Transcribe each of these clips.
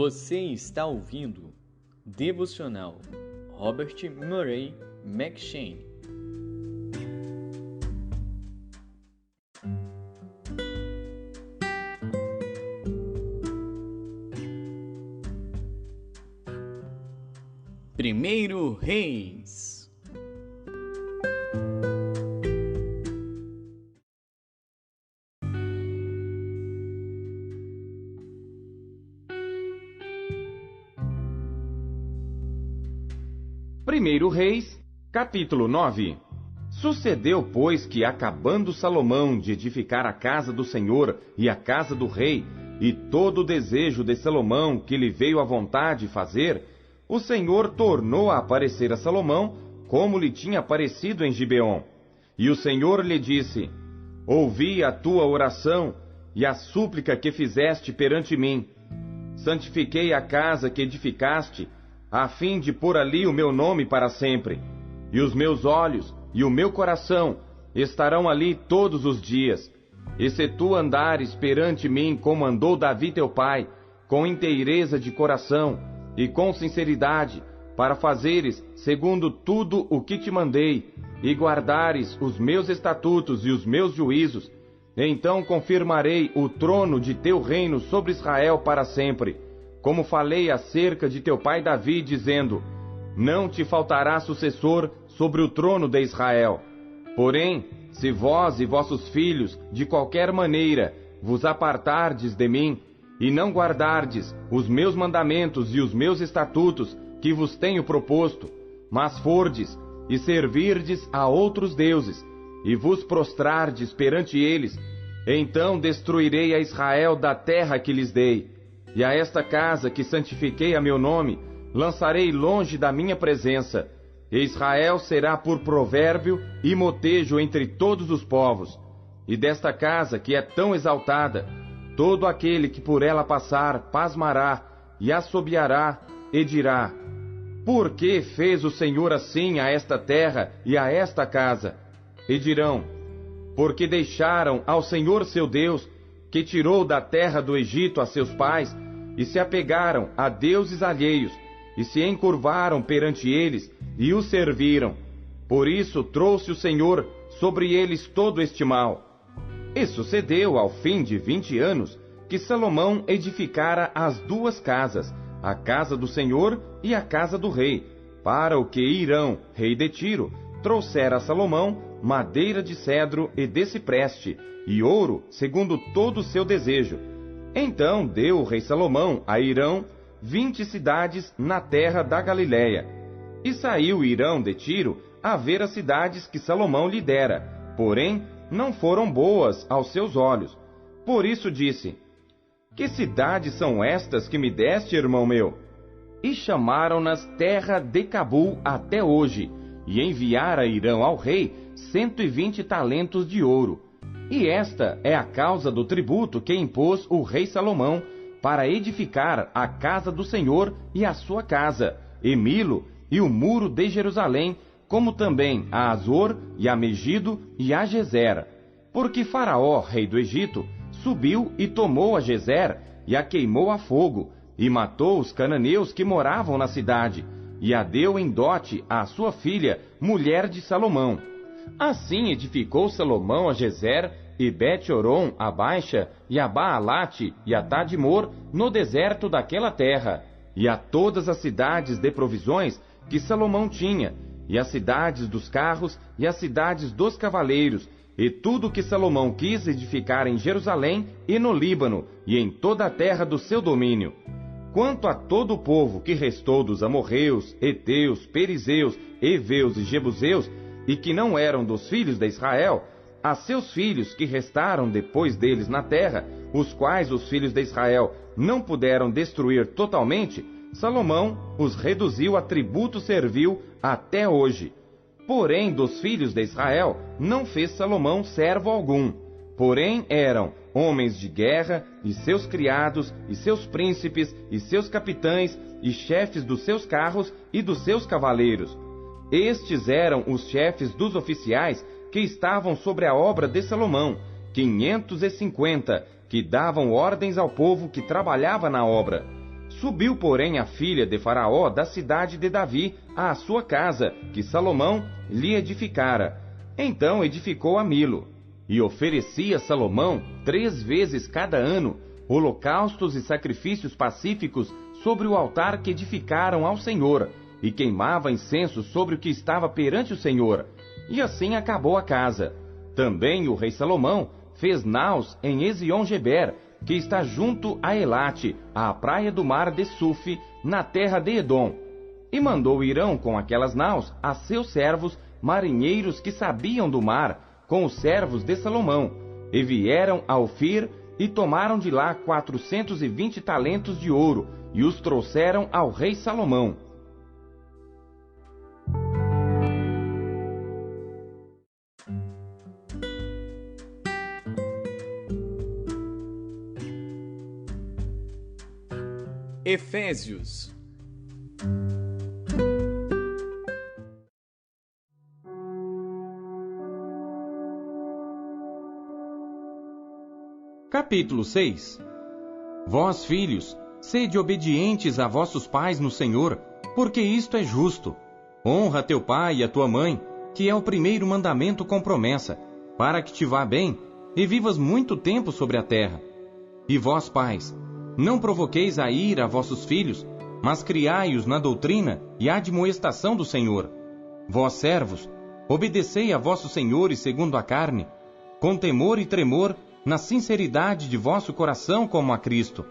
Você está ouvindo Devocional Robert Murray McCheyne. Primeiro Reis. Primeiro Reis, capítulo 9. Sucedeu, pois, que acabando Salomão de edificar a casa do Senhor e a casa do rei, e todo o desejo de Salomão que lhe veio à vontade fazer, o Senhor tornou a aparecer a Salomão, como lhe tinha aparecido em Gibeon. E o Senhor lhe disse: Ouvi a tua oração e a súplica que fizeste perante mim. Santifiquei a casa que edificaste, a fim de pôr ali o meu nome para sempre. E os meus olhos e o meu coração estarão ali todos os dias. E se tu andares perante mim como andou Davi teu pai, com inteireza de coração e com sinceridade, para fazeres segundo tudo o que te mandei, e guardares os meus estatutos e os meus juízos, então confirmarei o trono de teu reino sobre Israel para sempre, como falei acerca de teu pai Davi, dizendo: Não te faltará sucessor sobre o trono de Israel. Porém, se vós e vossos filhos, de qualquer maneira, vos apartardes de mim, e não guardardes os meus mandamentos e os meus estatutos que vos tenho proposto, mas fordes e servirdes a outros deuses, e vos prostrardes perante eles, então destruirei a Israel da terra que lhes dei. E a esta casa que santifiquei a meu nome, lançarei longe da minha presença, e Israel será por provérbio e motejo entre todos os povos. E desta casa que é tão exaltada, todo aquele que por ela passar pasmará e assobiará e dirá: Por que fez o Senhor assim a esta terra e a esta casa? E dirão: Porque deixaram ao Senhor seu Deus, que tirou da terra do Egito a seus pais, e se apegaram a deuses alheios, e se encurvaram perante eles, e os serviram. Por isso trouxe o Senhor sobre eles todo este mal. E sucedeu, ao fim de 20 anos, que Salomão edificara as duas casas, a casa do Senhor e a casa do rei, para o que Hirão, rei de Tiro, trouxera a Salomão madeira de cedro e de cipreste, e ouro, segundo todo o seu desejo. Então deu o rei Salomão a Hirão 20 cidades na terra da Galiléia. E saiu Hirão de Tiro a ver as cidades que Salomão lhe dera, porém não foram boas aos seus olhos. Por isso disse: Que cidades são estas que me deste, irmão meu? E chamaram-nas terra de Cabul até hoje, e enviara Hirão ao rei 120 talentos de ouro. E esta é a causa do tributo que impôs o rei Salomão para edificar a casa do Senhor e a sua casa, e Milo e o muro de Jerusalém, como também a Azor e a Megido e a Gezer. Porque Faraó, rei do Egito, subiu e tomou a Gezer e a queimou a fogo, e matou os cananeus que moravam na cidade, e a deu em dote à sua filha, mulher de Salomão. Assim edificou Salomão a Gezer e Bet-Horon a Baixa, e a Baalate e a Tadmor no deserto daquela terra, e a todas as cidades de provisões que Salomão tinha, e as cidades dos carros e as cidades dos cavaleiros, e tudo que Salomão quis edificar em Jerusalém e no Líbano, e em toda a terra do seu domínio. Quanto a todo o povo que restou dos amorreus, heteus, perizeus, heveus e jebuseus, e que não eram dos filhos de Israel, a seus filhos que restaram depois deles na terra, os quais os filhos de Israel não puderam destruir totalmente, Salomão os reduziu a tributo servil até hoje. Porém, dos filhos de Israel não fez Salomão servo algum. Porém, eram homens de guerra, e seus criados, e seus príncipes, e seus capitães, e chefes dos seus carros e dos seus cavaleiros. Estes eram os chefes dos oficiais que estavam sobre a obra de Salomão, 550, que davam ordens ao povo que trabalhava na obra. Subiu, porém, a filha de Faraó da cidade de Davi à sua casa, que Salomão lhe edificara. Então edificou a Milo. E oferecia Salomão 3 vezes cada ano holocaustos e sacrifícios pacíficos sobre o altar que edificaram ao Senhor, e queimava incenso sobre o que estava perante o Senhor. E assim acabou a casa. Também o rei Salomão fez naus em Ezion-Geber, que está junto a Elate, à praia do mar de Suf, na terra de Edom. E mandou Irão com aquelas naus a seus servos, marinheiros que sabiam do mar, com os servos de Salomão, e vieram a Ofir, e tomaram de lá 420 talentos de ouro, e os trouxeram ao rei Salomão. Efésios. Capítulo 6. Vós, filhos, sede obedientes a vossos pais no Senhor, porque isto é justo. Honra teu pai e a tua mãe, que é o primeiro mandamento com promessa, para que te vá bem e vivas muito tempo sobre a terra. E vós, pais, não provoqueis a ira a vossos filhos, mas criai-os na doutrina e admoestação do Senhor. Vós, servos, obedecei a vossos senhores segundo a carne, com temor e tremor, na sinceridade de vosso coração como a Cristo,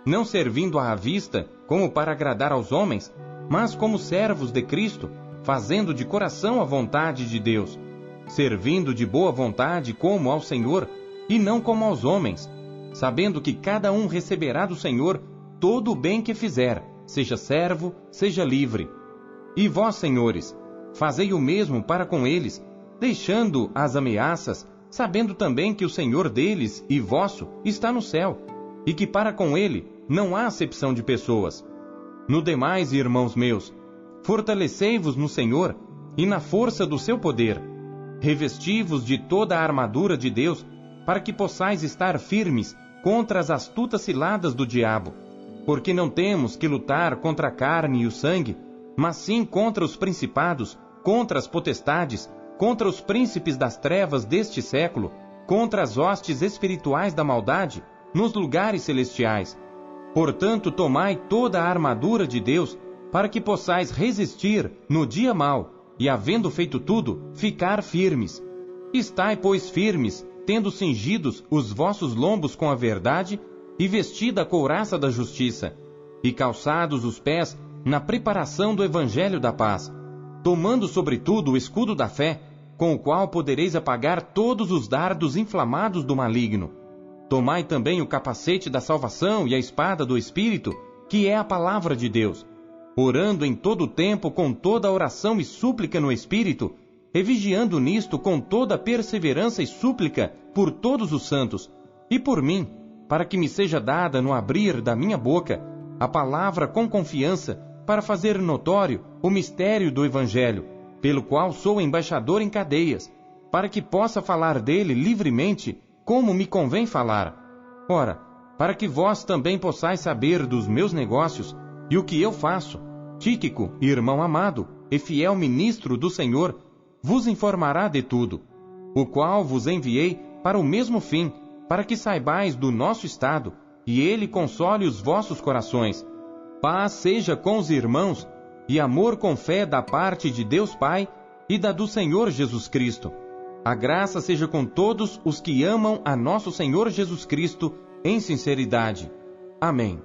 não servindo à vista como para agradar aos homens, mas como servos de Cristo, fazendo de coração a vontade de Deus, servindo de boa vontade como ao Senhor, e não como aos homens, sabendo que cada um receberá do Senhor todo o bem que fizer, seja servo, seja livre. E vós, senhores, fazei o mesmo para com eles, deixando as ameaças, sabendo também que o Senhor deles e vosso está no céu, e que para com ele não há acepção de pessoas. No demais, irmãos meus, fortalecei-vos no Senhor e na força do seu poder. Revesti-vos de toda a armadura de Deus, para que possais estar firmes contra as astutas ciladas do diabo. Porque não temos que lutar contra a carne e o sangue, mas sim contra os principados, contra as potestades, contra os príncipes das trevas deste século, contra as hostes espirituais da maldade, nos lugares celestiais. Portanto, tomai toda a armadura de Deus, para que possais resistir no dia mau, e havendo feito tudo, ficar firmes. Estai, pois, firmes, tendo cingidos os vossos lombos com a verdade, e vestida a couraça da justiça, e calçados os pés na preparação do evangelho da paz, tomando sobretudo o escudo da fé, com o qual podereis apagar todos os dardos inflamados do maligno. Tomai também o capacete da salvação e a espada do Espírito, que é a palavra de Deus, orando em todo o tempo com toda oração e súplica no Espírito, e vigiando nisto com toda perseverança e súplica por todos os santos, e por mim, para que me seja dada no abrir da minha boca a palavra com confiança, para fazer notório o mistério do Evangelho, pelo qual sou embaixador em cadeias, para que possa falar dele livremente, como me convém falar. Ora, para que vós também possais saber dos meus negócios e o que eu faço, Tíquico, irmão amado e fiel ministro do Senhor, vos informará de tudo, o qual vos enviei para o mesmo fim, para que saibais do nosso estado, e ele console os vossos corações. Paz seja com os irmãos, e amor com fé da parte de Deus Pai e da do Senhor Jesus Cristo. A graça seja com todos os que amam a nosso Senhor Jesus Cristo em sinceridade. Amém.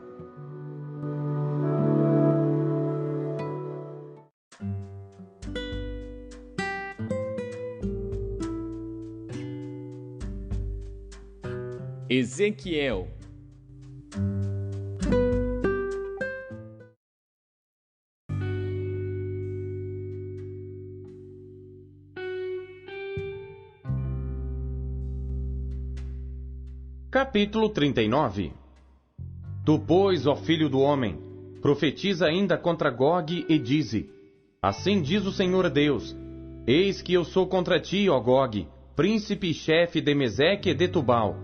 Ezequiel. Capítulo 39. Tu, pois, ó filho do homem, profetiza ainda contra Gog e dize: Assim diz o Senhor Deus: Eis que eu sou contra ti, ó Gog, príncipe e chefe de Meseque e de Tubal,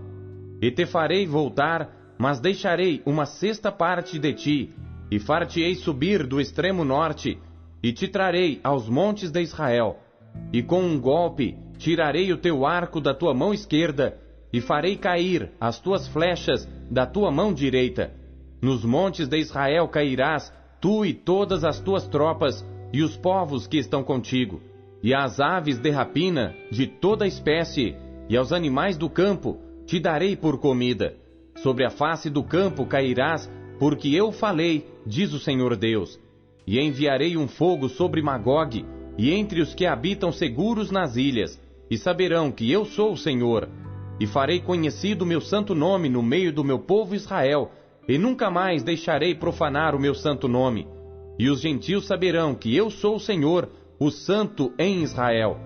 e te farei voltar mas deixarei uma sexta parte de ti, e far-te-ei subir do extremo norte, e te trarei aos montes de Israel. E com um golpe tirarei o teu arco da tua mão esquerda, e farei cair as tuas flechas da tua mão direita. Nos montes de Israel cairás, tu e todas as tuas tropas, e os povos que estão contigo, e às aves de rapina de toda espécie, e aos animais do campo te darei por comida. Sobre a face do campo cairás, porque eu falei, diz o Senhor Deus. E enviarei um fogo sobre Magog, e entre os que habitam seguros nas ilhas, e saberão que eu sou o Senhor. E farei conhecido o meu santo nome no meio do meu povo Israel, e nunca mais deixarei profanar o meu santo nome. E os gentios saberão que eu sou o Senhor, o Santo em Israel.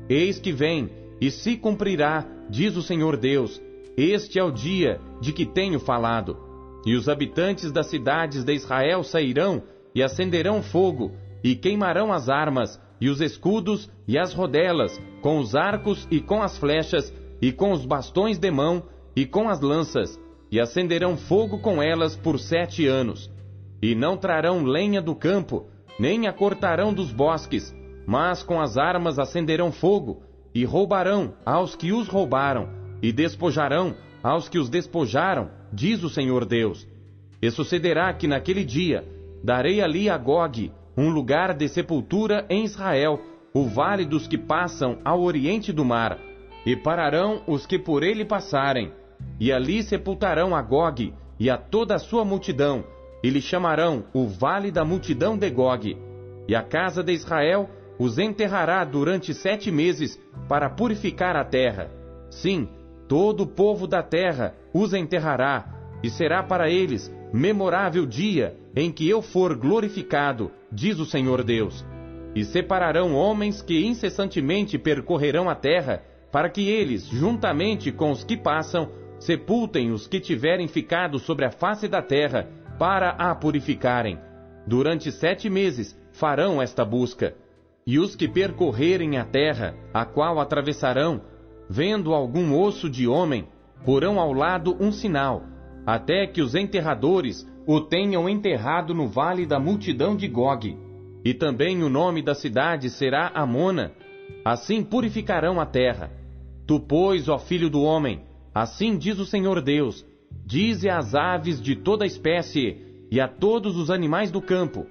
Eis que vem, e se cumprirá, diz o Senhor Deus. Este é o dia de que tenho falado. E os habitantes das cidades de Israel sairão, e acenderão fogo, e queimarão as armas, e os escudos, e as rodelas, com os arcos e com as flechas, e com os bastões de mão, e com as lanças, e acenderão fogo com elas por 7 anos. E não trarão lenha do campo, nem a cortarão dos bosques, mas com as armas acenderão fogo, e roubarão aos que os roubaram, e despojarão aos que os despojaram, diz o Senhor Deus. E sucederá que naquele dia darei ali a Gog um lugar de sepultura em Israel, o vale dos que passam ao oriente do mar, e pararão os que por ele passarem, e ali sepultarão a Gog e a toda a sua multidão, e lhe chamarão o vale da multidão de Gog. E a casa de Israel os enterrará durante 7 meses para purificar a terra. Sim, todo o povo da terra os enterrará, e será para eles memorável dia em que eu for glorificado, diz o Senhor Deus. E separarão homens que incessantemente percorrerão a terra, para que eles, juntamente com os que passam, sepultem os que tiverem ficado sobre a face da terra, para a purificarem. Durante 7 meses farão esta busca. E os que percorrerem a terra, a qual atravessarão, vendo algum osso de homem, porão ao lado um sinal, até que os enterradores o tenham enterrado no vale da multidão de Gog. E também o nome da cidade será Amona. Assim purificarão a terra. Tu, pois, ó filho do homem, assim diz o Senhor Deus, dize às aves de toda espécie e a todos os animais do campo: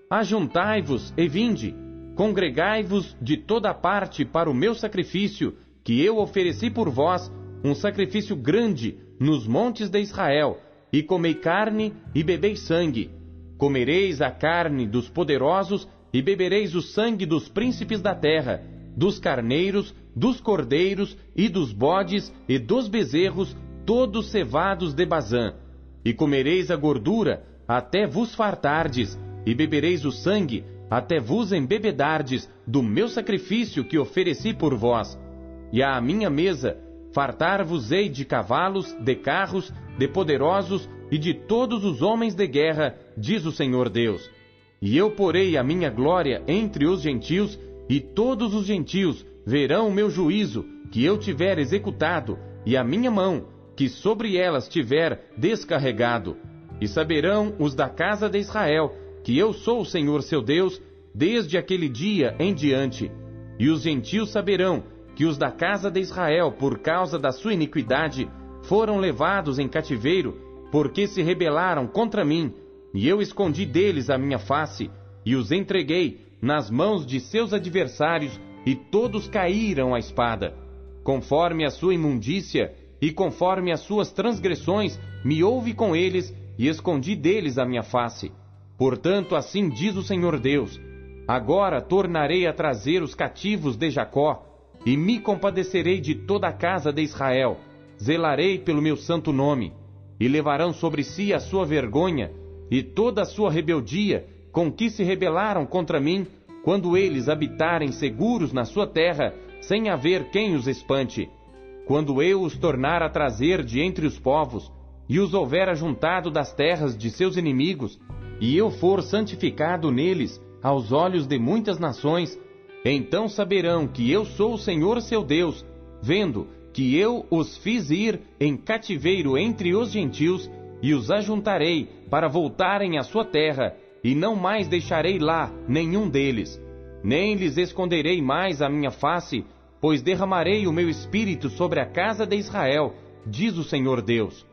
ajuntai-vos e vinde, congregai-vos de toda parte para o meu sacrifício, que eu ofereci por vós, um sacrifício grande nos montes de Israel, e comei carne e bebei sangue. Comereis a carne dos poderosos e bebereis o sangue dos príncipes da terra, dos carneiros, dos cordeiros e dos bodes e dos bezerros, todos cevados de Bazã. E comereis a gordura até vos fartardes, e bebereis o sangue até vos embebedardes do meu sacrifício que ofereci por vós. E à minha mesa fartar-vos-ei de cavalos, de carros, de poderosos e de todos os homens de guerra, diz o Senhor Deus. E eu porei a minha glória entre os gentios, e todos os gentios verão o meu juízo, que eu tiver executado, e a minha mão, que sobre elas tiver descarregado. E saberão os da casa de Israel, que eu sou o Senhor seu Deus, desde aquele dia em diante. E os gentios saberão que os da casa de Israel, por causa da sua iniquidade, foram levados em cativeiro, porque se rebelaram contra mim, e eu escondi deles a minha face, e os entreguei nas mãos de seus adversários, e todos caíram à espada. Conforme a sua imundícia, e conforme as suas transgressões, me houve com eles, e escondi deles a minha face. Portanto, assim diz o Senhor Deus: agora tornarei a trazer os cativos de Jacó, e me compadecerei de toda a casa de Israel, zelarei pelo meu santo nome, e levarão sobre si a sua vergonha, e toda a sua rebeldia, com que se rebelaram contra mim, quando eles habitarem seguros na sua terra, sem haver quem os espante. Quando eu os tornar a trazer de entre os povos, e os houver ajuntado das terras de seus inimigos, e eu for santificado neles, aos olhos de muitas nações, então saberão que eu sou o Senhor seu Deus, vendo que eu os fiz ir em cativeiro entre os gentios, e os ajuntarei para voltarem à sua terra, e não mais deixarei lá nenhum deles. Nem lhes esconderei mais a minha face, pois derramarei o meu espírito sobre a casa de Israel, diz o Senhor Deus.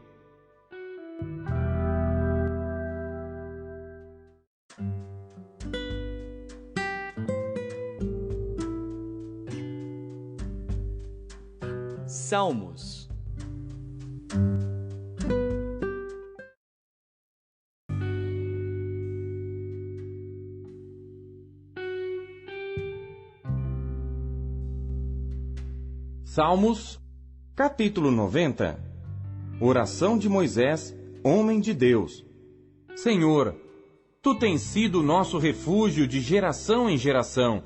Salmos. Salmos, capítulo 90. Oração de Moisés, homem de Deus. Senhor, Tu tens sido nosso refúgio de geração em geração.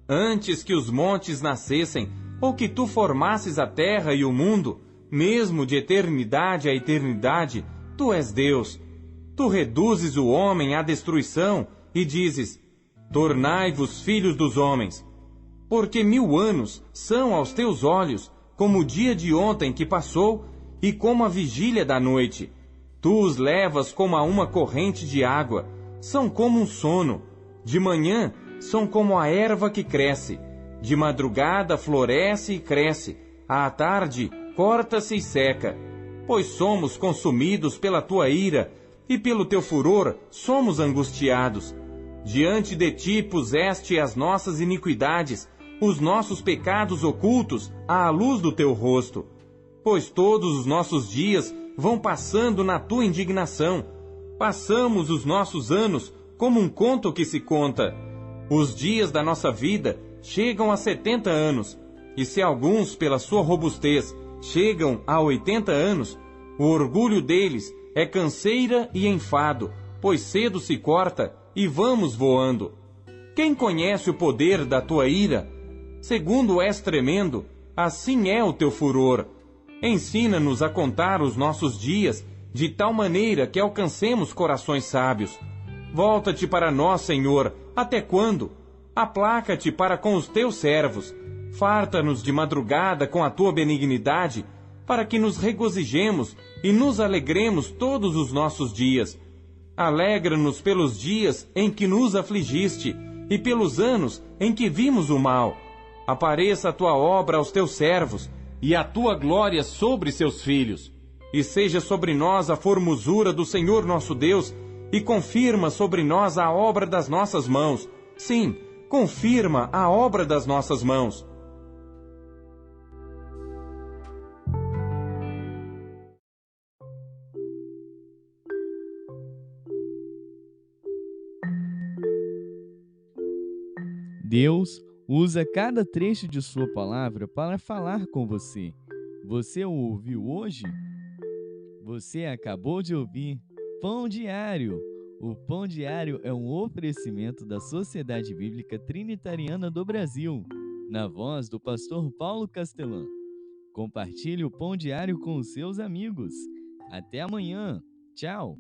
Antes que os montes nascessem, ou que Tu formasses a terra e o mundo, mesmo de eternidade a eternidade, Tu és Deus. Tu reduzes o homem à destruição e dizes: tornai-vos filhos dos homens. Porque 1000 anos são aos teus olhos como o dia de ontem que passou e como a vigília da noite. Tu os levas como a uma corrente de água, são como um sono. De manhã são como a erva que cresce, de madrugada floresce e cresce, à tarde corta-se e seca. Pois somos consumidos pela tua ira, e pelo teu furor somos angustiados. Diante de ti puseste as nossas iniquidades, os nossos pecados ocultos à luz do teu rosto. Pois todos os nossos dias vão passando na tua indignação. Passamos os nossos anos como um conto que se conta. Os dias da nossa vida chegam a 70 anos, e se alguns, pela sua robustez, chegam a 80 anos, o orgulho deles é canseira e enfado, pois cedo se corta e vamos voando. Quem conhece o poder da tua ira? Segundo és tremendo, assim é o teu furor. Ensina-nos a contar os nossos dias, de tal maneira que alcancemos corações sábios. Volta-te para nós, Senhor, até quando? Aplaca-te para com os teus servos. Farta-nos de madrugada com a tua benignidade, para que nos regozijemos e nos alegremos todos os nossos dias. Alegra-nos pelos dias em que nos afligiste, e pelos anos em que vimos o mal. Apareça a tua obra aos teus servos, e a tua glória sobre seus filhos. E seja sobre nós a formosura do Senhor nosso Deus, e confirma sobre nós a obra das nossas mãos. Sim, confirma a obra das nossas mãos. Deus usa cada trecho de sua palavra para falar com você. Você o ouviu hoje? Você acabou de ouvir Pão Diário. O Pão Diário é um oferecimento da Sociedade Bíblica Trinitariana do Brasil, na voz do pastor Paulo Castelã. Compartilhe o Pão Diário com os seus amigos. Até amanhã. Tchau.